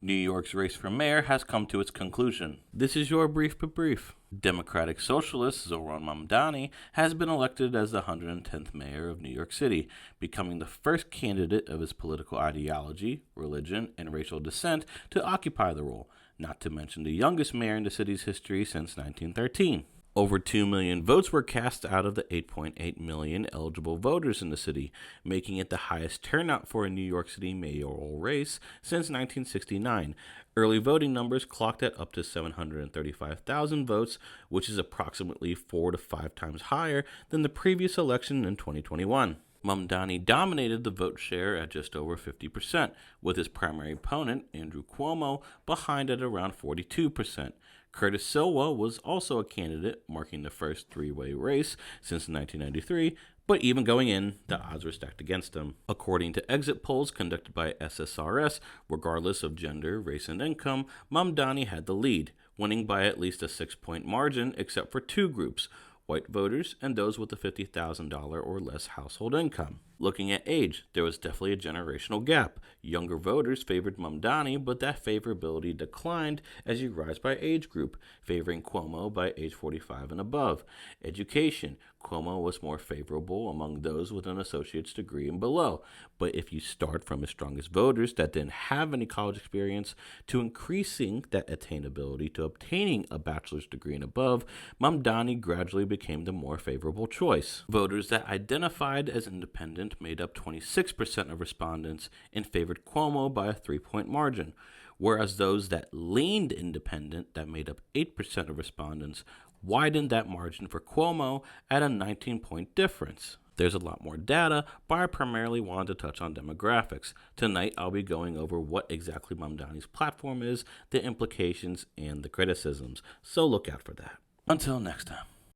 New York's race for mayor has come to its conclusion. This is your brief but brief. Democratic Socialist Zohran Mamdani has been elected as the 110th mayor of New York City, becoming the first candidate of his political ideology, religion, and racial descent to occupy the role, not to mention the youngest mayor in the city's history since 1913. Over 2 million votes were cast out of the 8.8 million eligible voters in the city, making it the highest turnout for a New York City mayoral race since 1969. Early voting numbers clocked at up to 735,000 votes, which is approximately 4 to 5 times higher than the previous election in 2021. Mamdani dominated the vote share at just over 50%, with his primary opponent, Andrew Cuomo, behind at around 42%. Curtis Silva was also a candidate, marking the first three-way race since 1993, but even going in, the odds were stacked against him. According to exit polls conducted by SSRS, regardless of gender, race, and income, Mamdani had the lead, winning by at least a 6-point margin except for two groups: white voters and those with a $50,000 or less household income. Looking at age, there was definitely a generational gap. Younger voters favored Mamdani, but that favorability declined as you rise by age group, favoring Cuomo by age 45 and above. Education, Cuomo was more favorable among those with an associate's degree and below. But if you start from his strongest voters that didn't have any college experience to increasing that attainability to obtaining a bachelor's degree and above, Mamdani gradually became the more favorable choice. Voters that identified as independent made up 26% of respondents and favored Cuomo by a 3-point margin, whereas those that leaned independent, that made up 8% of respondents, widened that margin for Cuomo at a 19-point difference. There's a lot more data, but I primarily wanted to touch on demographics. Tonight, I'll be going over what exactly Mamdani's platform is, the implications, and the criticisms, so look out for that. Until next time.